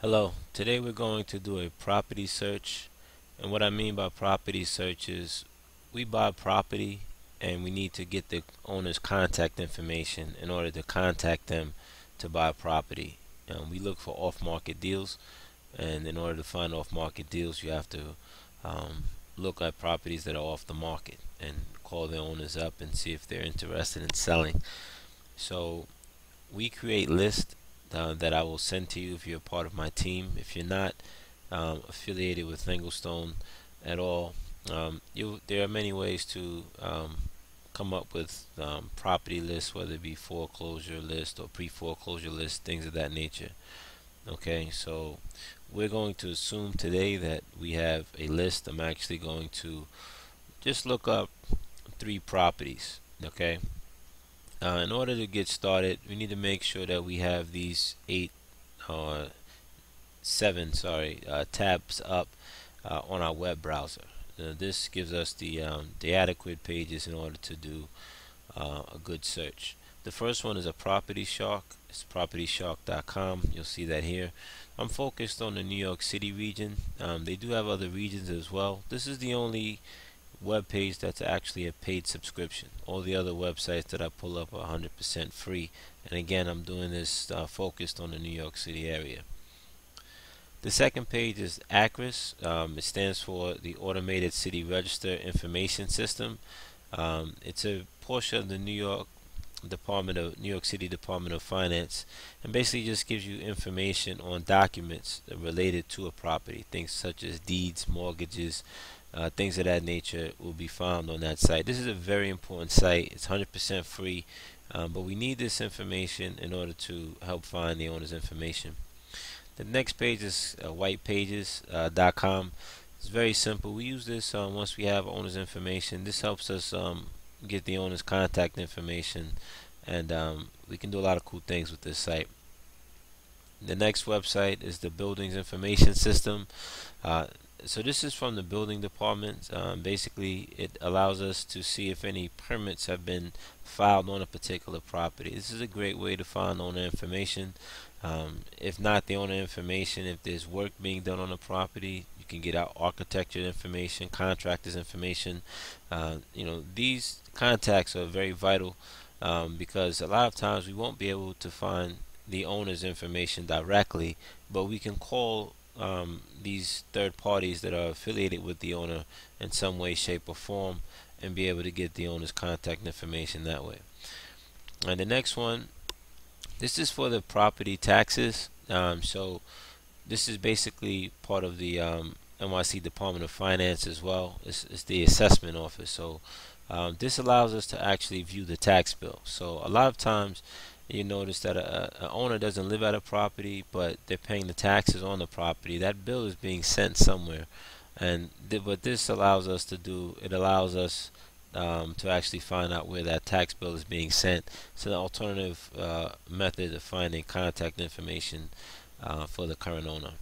Hello, today we're going to do a property search. And what I mean by property search is we buy property and we need to get the owner's contact information in order to contact them to buy property. We look for off-market deals, and in order to find off-market deals, you have to um, look at properties that are off the market and call the owners up and see if they're interested in selling. So we create lists that I will send to you if you're a part of my team. If you're not affiliated with Englestone at all, there are many ways to come up with property lists, whether it be foreclosure list or pre-foreclosure list, things of that nature. Okay, so we're going to assume today that we have a list. I'm actually going to just look up 3 properties. Okay, in order to get started, we need to make sure that we have these 7 tabs up on our web browser. This gives us the adequate pages in order to do a good search. The first one is a Property Shark. It's propertyshark.com. You'll see that here. I'm focused on the New York City region. They do have other regions as well. This is the only web page that's actually a paid subscription. All the other websites that I pull up are 100% free. And again, I'm doing this focused on the New York City area. The second page is Acris. It stands for the Automated City Register Information System. It's a portion of the New York City Department of Finance, and basically just gives you information on documents related to a property. Things such as deeds, mortgages, things of that nature will be found on that site. This is a very important site. It's 100% free, but we need this information in order to help find the owner's information. The next page is whitepages.com. It's very simple. We use this once we have owner's information. This helps us get the owner's contact information, and we can do a lot of cool things with this site. The next website is the Buildings Information System. So this is from the building department. Basically, it allows us to see if any permits have been filed on a particular property. This is a great way to find owner information. If not the owner information, if there's work being done on a property, you can get out architecture information, contractors information. These contacts are very vital because a lot of times we won't be able to find the owner's information directly, but we can call these third parties that are affiliated with the owner in some way, shape, or form, and be able to get the owner's contact information that way. And the next one, this is for the property taxes. So this is basically part of the NYC Department of Finance as well. It's the assessment office. So this allows us to actually view the tax bill. So a lot of times you notice that a owner doesn't live at a property, but they're paying the taxes on the property. That bill is being sent somewhere, and what this allows us to do, it allows us to actually find out where that tax bill is being sent. It's an alternative method of finding contact information for the current owner.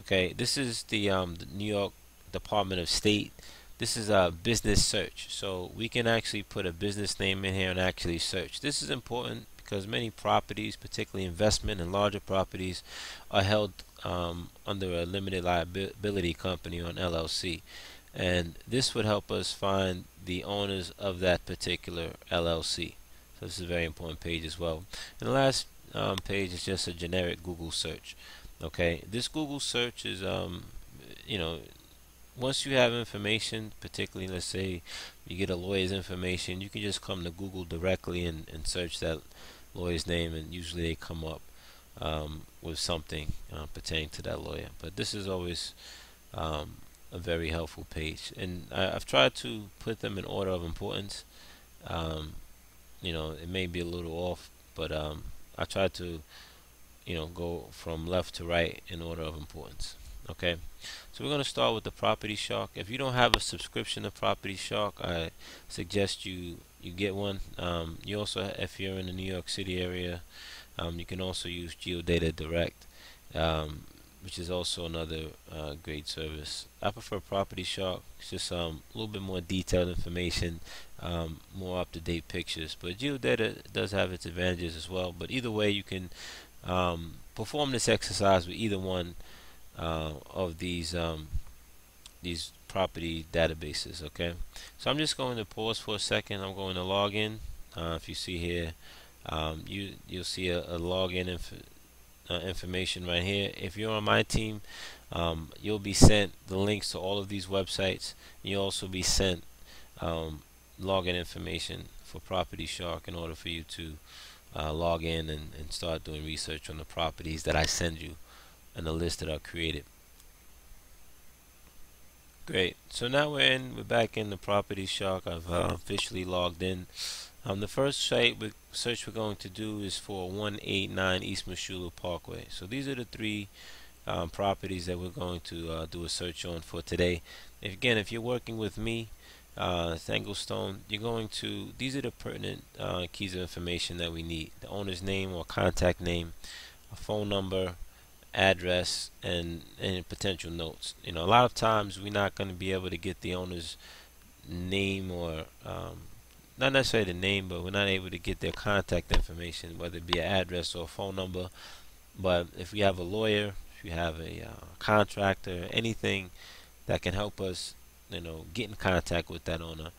Okay, this is the New York Department of State. This is a business search, so we can actually put a business name in here and actually search. This is important because many properties, particularly investment and larger properties, are held under a limited liability company or an LLC, and this would help us find the owners of that particular LLC. So this is a very important page as well. And the last page is just a generic Google search. Okay, this Google search is you know once you have information, particularly let's say you get a lawyer's information, you can just come to Google directly and search that lawyer's name, and usually they come up with something pertaining to that lawyer. But this is always a very helpful page, and I've tried to put them in order of importance. Um, it may be a little off, but I try to go from left to right in order of importance. Okay, so we're going to start with the Property Shark. If you don't have a subscription to Property Shark, I suggest you get one. You also, if you're in the New York City area, you can also use Geodata Direct, which is also another great service. I prefer Property Shark. It's just a little bit more detailed information, more up-to-date pictures. But Geodata does have its advantages as well. But either way, you can perform this exercise with either one of these property databases. Okay, so I'm just going to pause for a second. I'm going to log in. If you see here, you'll see a login information right here. If you're on my team, you'll be sent the links to all of these websites. You'll also be sent login information for Property Shark in order for you to log in and start doing research on the properties that I send you and the list that are created. Great. So now we're back in the Property Shark. I've officially logged in. The first search we're going to do is for 189 East Meshulah Parkway. So these are the three properties that we're going to do a search on for today. If you're working with me, Thanglestone, these are the pertinent keys of information that we need: the owner's name or contact name, a phone number, address, and potential notes. A lot of times we're not going to be able to get the owner's name, or not necessarily the name, but we're not able to get their contact information, whether it be an address or a phone number. But if we have a lawyer, if you have a contractor, anything that can help us, get in contact with that owner,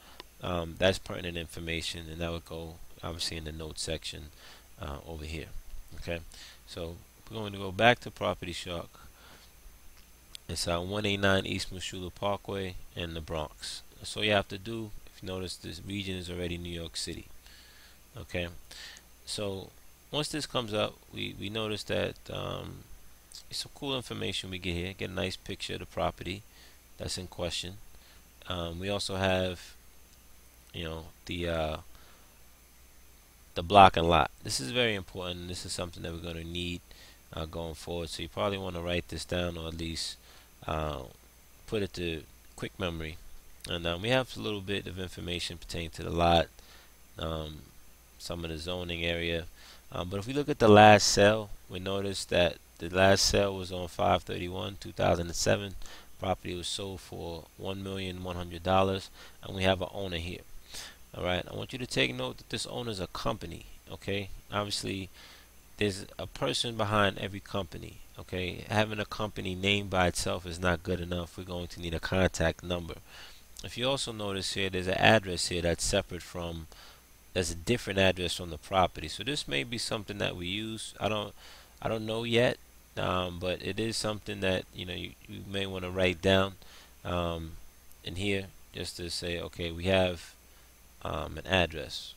that's pertinent information, and that would go obviously in the notes section over here. Okay, so we're going to go back to Property Shark. It's 189 East Meshulah Parkway in the Bronx. That's all you have to do. If you notice, this region is already New York City. Okay, so once this comes up, we notice that it's some cool information we get here. Get a nice picture of the property that's in question. We also have, the block and lot. This is very important. This is something that we're going to need going forward. So you probably want to write this down, or at least put it to quick memory. And we have a little bit of information pertaining to the lot, some of the zoning area. But if we look at the last sale, we notice that the last sale was on 5/31/2007. Property was sold for $1,100,000, and we have an owner here. All right, I want you to take note that this owner is a company. Okay, obviously there's a person behind every company. Okay, having a company name by itself is not good enough. We're going to need a contact number. If you also notice here, there's an address here that's separate from, there's a different address from the property. So this may be something that we use. I don't know yet, but it is something that you may want to write down in here, just to say, okay, we have an address.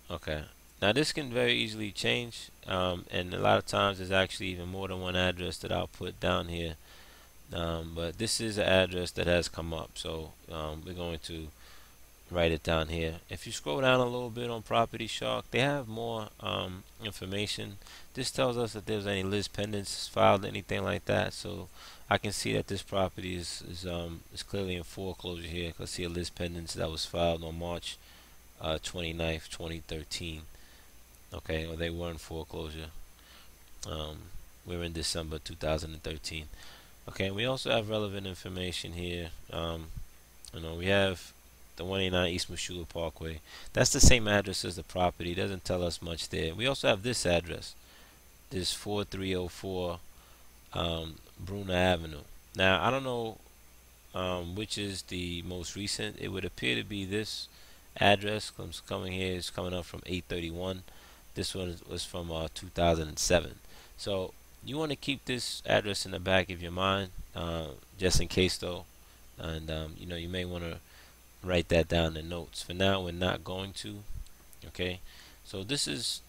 Okay, now this can very easily change, and a lot of times there's actually even more than one address that I'll put down here, but this is an address that has come up, so we're going to write it down here. If you scroll down a little bit on Property Shark, they have more information. This tells us that there's any Liz pendants filed, anything like that. So I can see that this property is clearly in foreclosure here. I can see a Liz pendants that was filed on March 29th, 2013. Okay, or they were in foreclosure. We're in December 2013. Okay, we also have relevant information here. We have the 189 East Meshulah Parkway. That's the same address as the property. It doesn't tell us much there. We also have this address. This 4304 Bruna Avenue. Now, I don't know which is the most recent. It would appear to be this address. Coming here is coming up from 831. This one was from 2007. So you want to keep this address in the back of your mind, just in case though. And you may want to write that down in notes. For now, we're not going to. Okay, so this is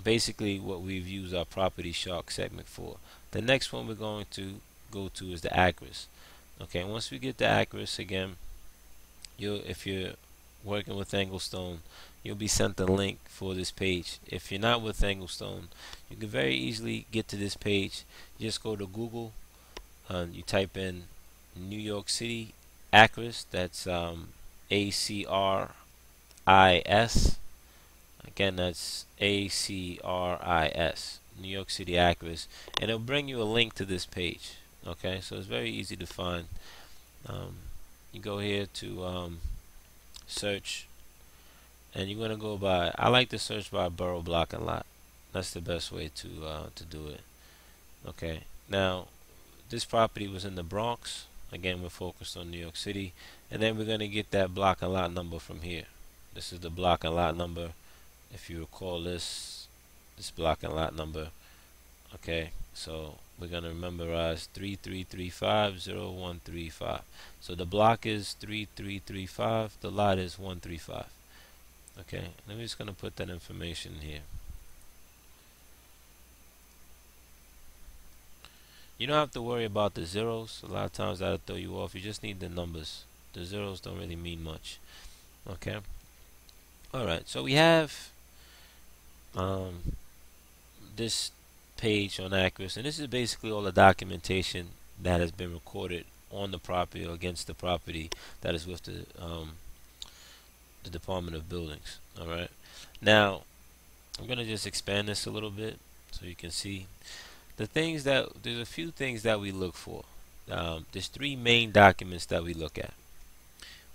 basically what we've used our Property Shark segment for. The next one we're going to go to is the Acris. Okay, once we get the Acris, again, if you're working with Anglestone, you'll be sent the link for this page. If you're not with Anglestone, you can very easily get to this page. You just go to Google, you type in New York City Acris. That's ACRIS. Again, that's ACRIS. New York City Acris, and it'll bring you a link to this page. Okay, so it's very easy to find. You go here to search, and you're gonna go by. I like to search by borough, block, and lot. That's the best way to do it. Okay. Now, this property was in the Bronx. Again, we're focused on New York City, and then we're gonna get that block and lot number from here. This is the block and lot number. If you recall this block and lot number. Okay, so we're gonna memorize 33350135. So the block is 3335, the lot is 135. Okay, I'm just gonna put that information here. You don't have to worry about the zeros. A lot of times that'll throw you off. You just need the numbers. The zeros don't really mean much. Okay. All right. So we have this page on Acris, and this is basically all the documentation that has been recorded on the property or against the property that is with the Department of Buildings. All right. Now I'm gonna just expand this a little bit so you can see the things that there's a few things that we look for. There's three main documents that we look at.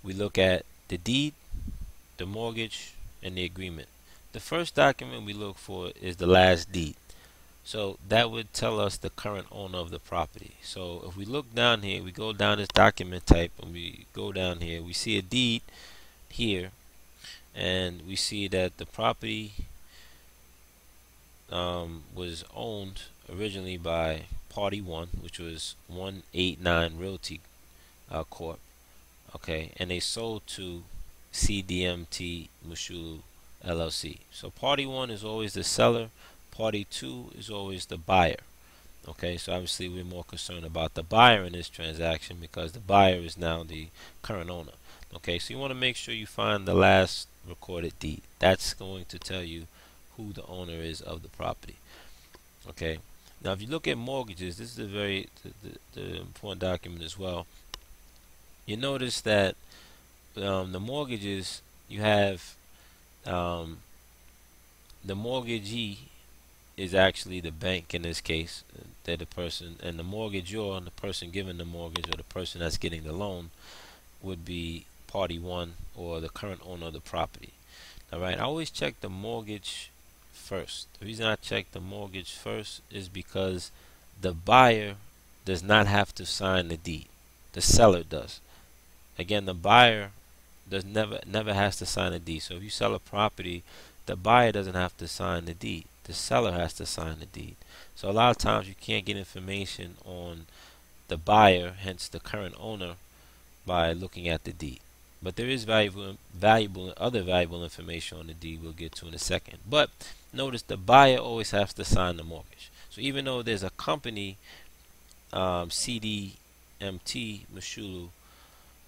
We look at the deed, the mortgage, and the agreement. The first document we look for is the last deed. So that would tell us the current owner of the property. So if we look down here, we go down this document type, and we go down here, we see a deed here, and we see that the property was owned originally by Party 1, which was 189 Realty Corp. Okay, and they sold to CDMT Mushulu LLC. So Party 1 is always the seller, Party 2 is always the buyer. Okay, so obviously we're more concerned about the buyer in this transaction because the buyer is now the current owner. Okay, so you want to make sure you find the last recorded deed. That's going to tell you who the owner is of the property. Okay, now if you look at mortgages, this is a very the important document as well. You notice that the mortgages, you have the mortgagee is actually the bank in this case. They're the person, and the mortgagor, the person giving the mortgage or the person that's getting the loan, would be Party 1 or the current owner of the property. Alright, I always check the mortgage first. The reason I check the mortgage first is because the buyer does not have to sign the deed. The seller does. Again, the buyer never has to sign a deed. So if you sell a property, the buyer doesn't have to sign the deed. The seller has to sign the deed. So a lot of times you can't get information on the buyer, hence the current owner, by looking at the deed. But there is other valuable information on the deed we'll get to in a second. But notice the buyer always has to sign the mortgage. So even though there's a company, CDMT Mushulu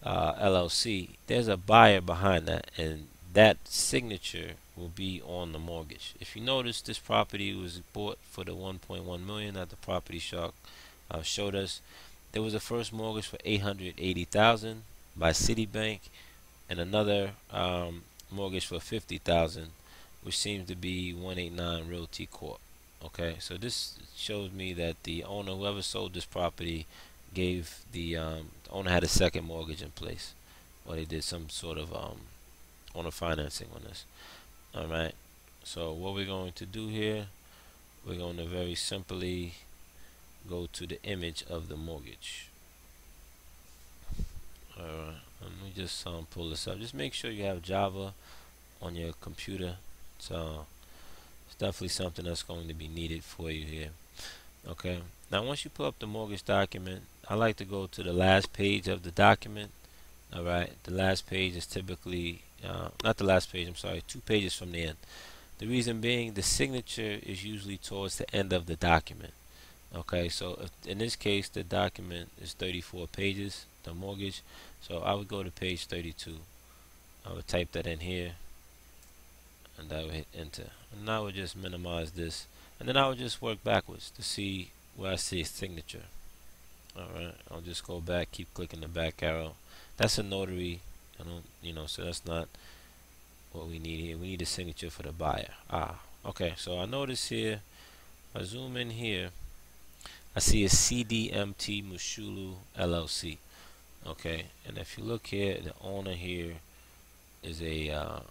LLC, there's a buyer behind that, and that signature will be on the mortgage. If you notice, this property was bought for the 1.1 million that the Property Shark showed us. There was a first mortgage for 880,000 by Citibank, and another mortgage for 50,000, which seems to be 189 Realty Corp. Okay, so this shows me that the owner, whoever sold this property, gave the owner had a second mortgage in place, or they did some sort of owner financing on this. All right. So what we're going to do here, we're going to very simply go to the image of the mortgage. All right. Let me just pull this up. Just make sure you have Java on your computer. So it's definitely something that's going to be needed for you here. Okay. Now once you pull up the mortgage document, I like to go to the last page of the document. All right. The last page is typically not the last page. I'm sorry. 2 pages from the end. The reason being, the signature is usually towards the end of the document. Okay, so if, in this case, the document is 34 pages, the mortgage. So I would go to page 32. I would type that in here, and I would hit enter. And I would just minimize this, and then I would just work backwards to see where I see a signature. Alright, I'll just go back, keep clicking the back arrow. That's a notary. I don't, so that's not what we need here. We need a signature for the buyer. Okay, so I notice here, I zoom in here, I see a CDMT Mushulu LLC. Okay, and if you look here, the owner here is a